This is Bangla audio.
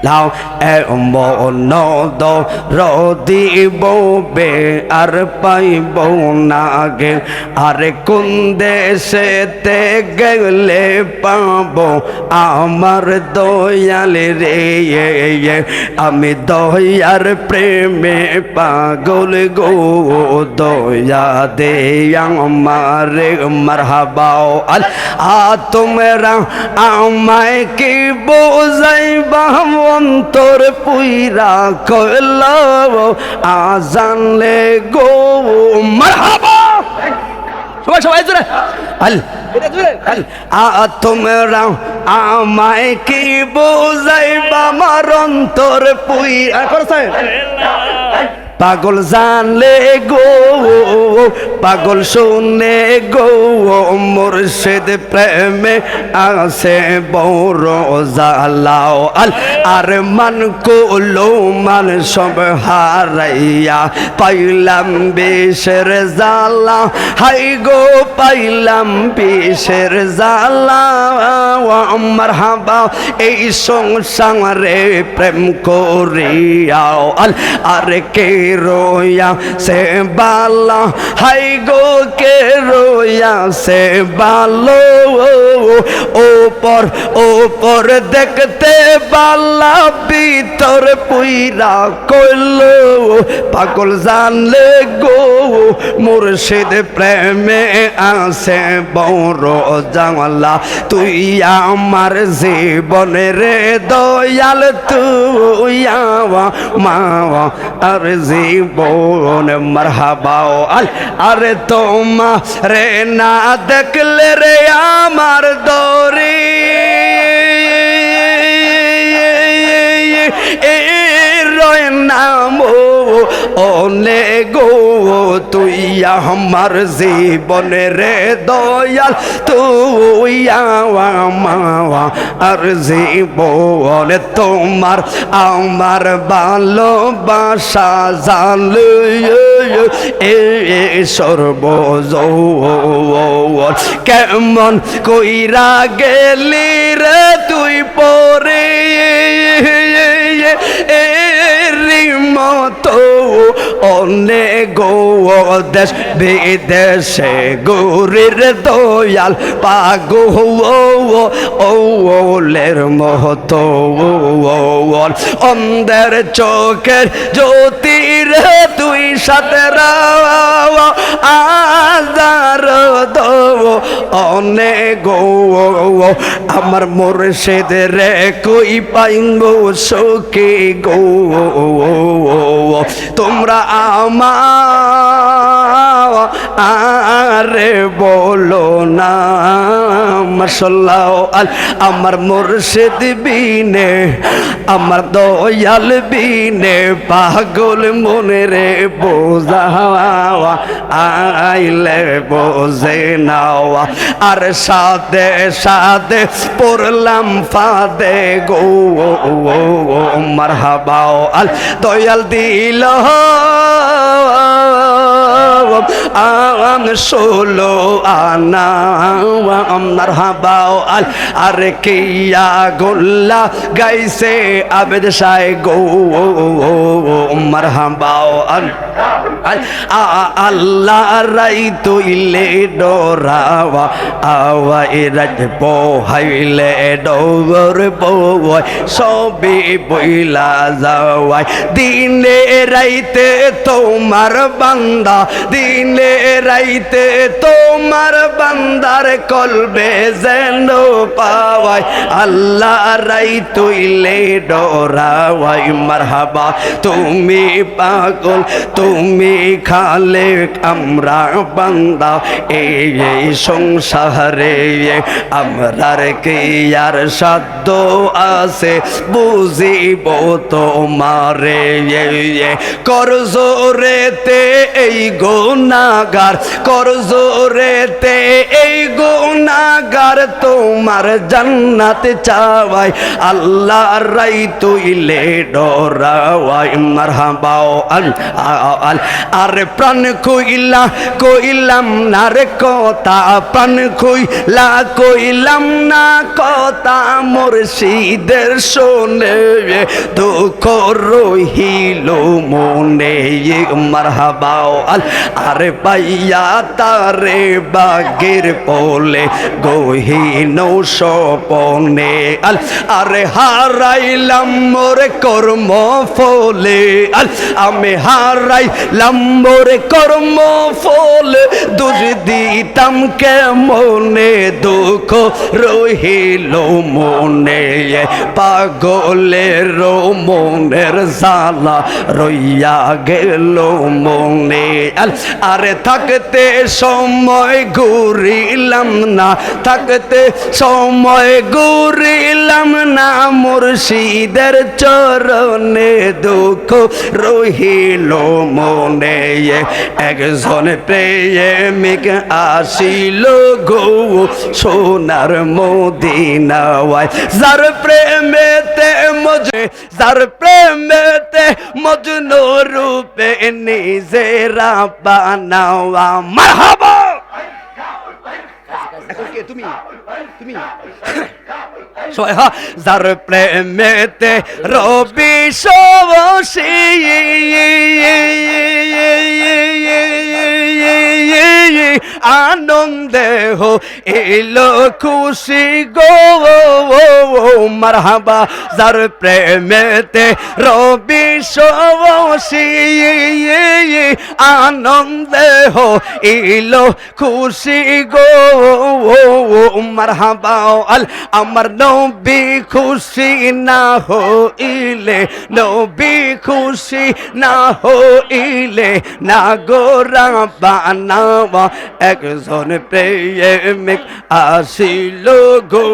লাও এমন দরদি ববে আর পাইব না গে আরে কোন দেশেতে গেলে পাবো আমার দয়াল রে আমি দয়ার প্রেমে পাগল গো দয়া দে আমারে মারহাবাও আল তোমরা আমায় কি বোঝাইবা অন্তর পুইরা কইলো আজানলে গো মারহাবা সবাই সবাই জোরে আল তোমরা আমায় কি বোঝাইবা আমার অন্তর পুইরা করছে পাগল জানলে গো পাগল শুনে গো মুর্শিদ প্রেমে আছে বড় জালাও আল আর মান কুলো মান সব হারাইয়া পাইলাম বিষের জালা হাই গো পাইলাম বিষের জালা আমার হাবা এই সংসারে প্রেম করিয়াও আল আর কে রোয়া সে বালা হাই গো কে রোয়া সে বালো ওপর ওপর দেখতে বালা ভিতর পুইরা কইল পাগল জানলে গো মুর্শিদ প্রেমে আছে বড় জামালা তুই আমার জীবনের দয়াল তুই মাওয়া আর জীবন মারহাবাও আল আরে তোমা রে না দেখলে রে আমার দরি নাম ওনে গো তুই আমার জীবনের দয়াল তুই মাওয়া আর জীবন তোমার আমার ভালোবাসা জানলে এ সর্বজৌবন কেমন কইরা গেলি রে তুই পরে মতো অনেক গো দেশ বিদেশে গৌরীর দয়াল পাগো ওলের মহতো অন্ধের চোখের জ্যোতির তুই সাথে আজার দো অনেক গো আমার মুর্শিদের কই পাইব সুখী গো তোমরা আমারে বলো না মাশাআল্লাহ আমার মুর্শিদ বিনে আমার দয়াল বিনে পাগল মনে রে বোঝাওয়া আইলে বোঝে নাওয়া আর সাথে সাথে পড়লাম ফাদে গো মারহাবাও আল দয়াল দিল ষোলো আনা মারহাবাও আল আর কিয়া গোল্লা গাইছে আবেদ শাহ গো মারহাবাও আল আল্লাহ রাই তুইলে ডরাওয়া আওয়াই রাজ পোহাইলে ডোর বই সবে বইলা যাওয়াই দিনে রাইতে তোমার বান্দা দিনে রাইতে তোমার বান্দার কলবে যেন পাওয়াই আল্লাহ রাই তুইলে ডরাওয়াই মারহাবা তুমি পাগল তুমি খালেক আমরা বান্দা এই সংসারে আমরার কি আর সাধ্য আছে বুঝিব তোমারে করজোরেতে এই গুণ গুনাহগার করজোরেতে এই গুনাহগার তোমার জান্নাত চাওয়াই আল্লাহর রাই তুইলে ডরাওয়াই মারহাবা আল আরে প্রাণ কইলাম না রে কথা প্রাণ কইলাম না কথা মুর্শিদের শোনে দুঃখ রহিল মনে মারহাবা আল আরে পাইয়া তারে বাগের পোলে গহীন স্বপনে আল আরে হারাইলাম মোরে কর্ম ফলে আল আমি হারাইলাম মোরে কর্ম ফলে দোষ দিতাম কেমনে দুঃখ রহিল মনে পাগলের মনের জালা রইয়া গেল মনে আরে থাকতে সময় ঘুরিলাম না থাকতে সময় ঘুরিলাম না মুর্শিদের চরণে দুঃখ রহিল মনে একজন প্রেমিক আসিল গো সোনার মদিনায় যার প্রেমেতে মজনু রূপে নিজেরা বানাওয়া মারহাবা এখন কে তুমি যার প্রেমেতে রবি সবসি আনন্দে হো এলো খুশি গো মারহাবা যার প্রেমেতে রবি সবসি আনন্দে হো এলো খুশি গো মারহাবা আল আমার নবী খুশি না হইলে নবী খুশি না হইলে না গোরা বানাওয়া একজন প্রেমিক আসিল গো